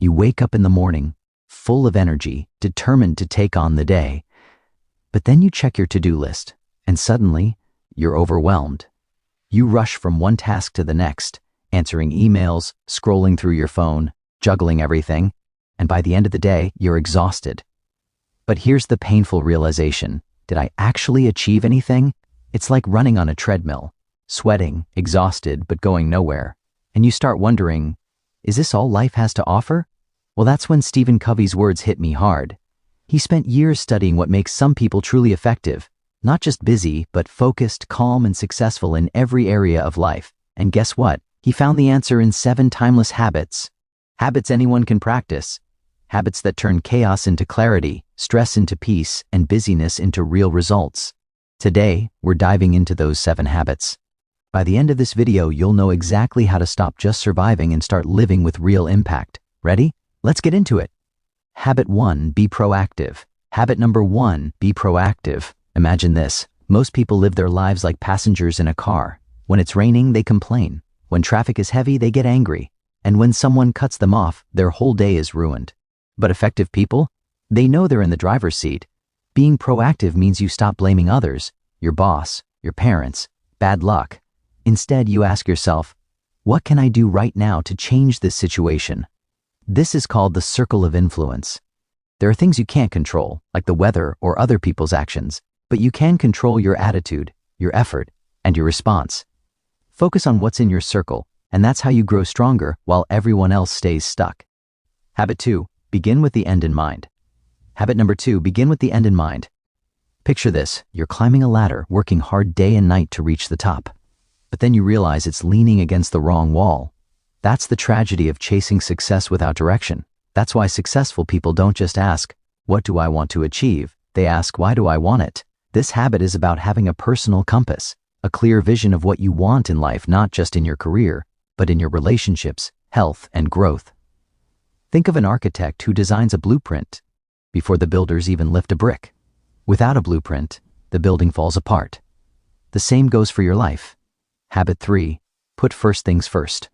You wake up in the morning, full of energy, determined to take on the day. But then you check your to-do list, and suddenly, you're overwhelmed. You rush from one task to the next, answering emails, scrolling through your phone, juggling everything, and by the end of the day, you're exhausted. But here's the painful realization. Did I actually achieve anything? It's like running on a treadmill, sweating, exhausted, but going nowhere. And you start wondering, is this all life has to offer? Well, that's when Stephen Covey's words hit me hard. He spent years studying what makes some people truly effective, not just busy, but focused, calm, and successful in every area of life. And guess what? He found the answer in 7 timeless habits. Habits anyone can practice. Habits that turn chaos into clarity, stress into peace, and busyness into real results. Today, we're diving into those 7 habits. By the end of this video, you'll know exactly how to stop just surviving and start living with real impact. Ready? Let's get into it. Habit 1, be proactive. Habit number 1, be proactive. Imagine this. Most people live their lives like passengers in a car. When it's raining, they complain. When traffic is heavy, they get angry. And when someone cuts them off, their whole day is ruined. But effective people? They know they're in the driver's seat. Being proactive means you stop blaming others, your boss, your parents, bad luck. Instead, you ask yourself, what can I do right now to change this situation? This is called the circle of influence. There are things you can't control, like the weather or other people's actions, but you can control your attitude, your effort, and your response. Focus on what's in your circle, and that's how you grow stronger while everyone else stays stuck. Habit 2, begin with the end in mind. Habit number 2, begin with the end in mind. Picture this, you're climbing a ladder, working hard day and night to reach the top. But then you realize it's leaning against the wrong wall. That's the tragedy of chasing success without direction. That's why successful people don't just ask, what do I want to achieve? They ask, why do I want it? This habit is about having a personal compass, a clear vision of what you want in life, not just in your career, but in your relationships, health, and growth. Think of an architect who designs a blueprint before the builders even lift a brick. Without a blueprint, the building falls apart. The same goes for your life. Habit 3, put first things first.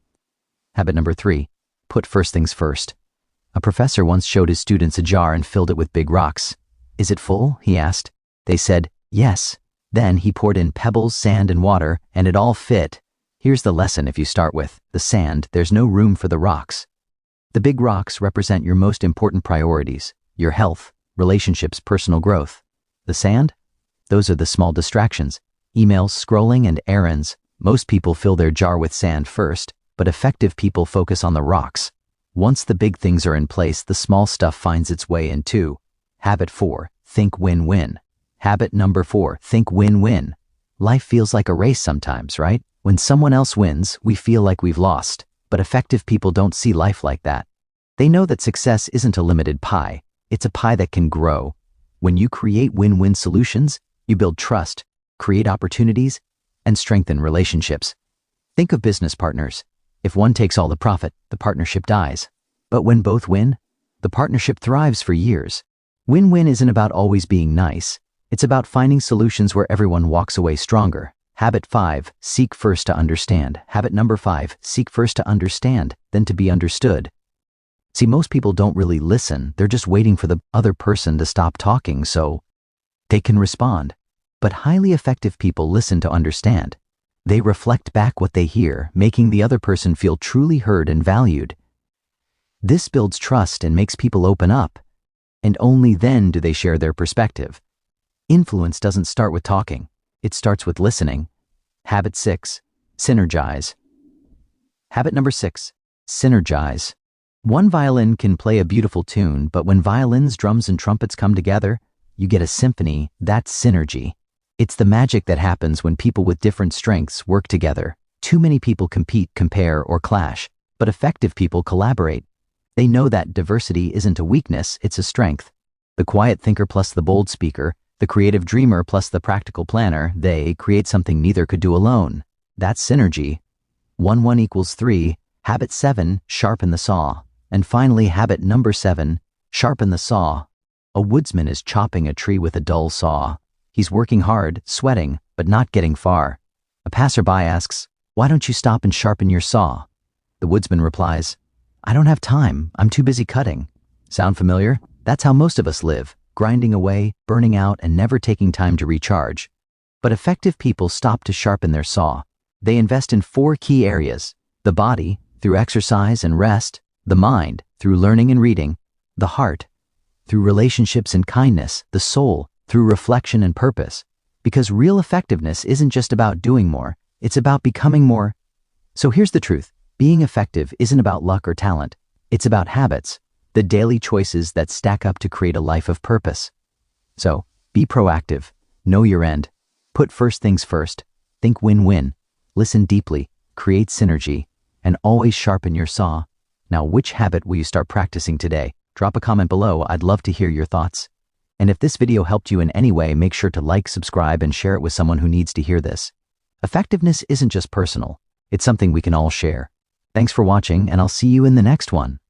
Habit number 3, put first things first. A professor once showed his students a jar and filled it with big rocks. Is it full? He asked. They said, yes. Then he poured in pebbles, sand, and water, and it all fit. Here's the lesson if you start with the sand, there's no room for the rocks. The big rocks represent your most important priorities, your health, relationships, personal growth. The sand? Those are the small distractions, emails, scrolling, and errands. Most people fill their jar with sand first, but effective people focus on the rocks. Once the big things are in place, the small stuff finds its way in too. Habit 4, think win-win. Habit number 4, think win-win. Life feels like a race sometimes, right? When someone else wins, we feel like we've lost. But effective people don't see life like that. They know that success isn't a limited pie. It's a pie that can grow. When you create win-win solutions, you build trust, create opportunities, and strengthen relationships. Think of business partners. If one takes all the profit, the partnership dies. But when both win, the partnership thrives for years. Win-win isn't about always being nice. It's about finding solutions where everyone walks away stronger. Habit 5, seek first to understand. Habit number 5, seek first to understand, then to be understood. See, most people don't really listen. They're just waiting for the other person to stop talking so they can respond. But highly effective people listen to understand. They reflect back what they hear, making the other person feel truly heard and valued. This builds trust and makes people open up. And only then do they share their perspective. Influence doesn't start with talking. It starts with listening. Habit 6, synergize. Habit number 6, synergize. One violin can play a beautiful tune, but when violins, drums, and trumpets come together, you get a symphony. That's synergy. It's the magic that happens when people with different strengths work together. Too many people compete, compare, or clash, but effective people collaborate. They know that diversity isn't a weakness, it's a strength. The quiet thinker plus the bold speaker, the creative dreamer plus the practical planner, they create something neither could do alone. That's synergy. 1 equals 3. Habit 7, sharpen the saw. And finally, habit number 7, sharpen the saw. A woodsman is chopping a tree with a dull saw. He's working hard, sweating, but not getting far. A passerby asks, "Why don't you stop and sharpen your saw?" The woodsman replies, I don't have time, I'm too busy cutting. Sound familiar? That's how most of us live, grinding away, burning out, and never taking time to recharge. But effective people stop to sharpen their saw. They invest in 4 key areas: the body, through exercise and rest; the mind, through learning and reading; the heart, through relationships and kindness; the soul, through reflection and purpose. Because real effectiveness isn't just about doing more, it's about becoming more. So here's the truth. Being effective isn't about luck or talent. It's about habits, the daily choices that stack up to create a life of purpose. So, be proactive, know your end, put first things first, think win-win, listen deeply, create synergy, and always sharpen your saw. Now, which habit will you start practicing today? Drop a comment below, I'd love to hear your thoughts. And if this video helped you in any way, make sure to like, subscribe, and share it with someone who needs to hear this. Effectiveness isn't just personal, it's something we can all share. Thanks for watching, and I'll see you in the next one.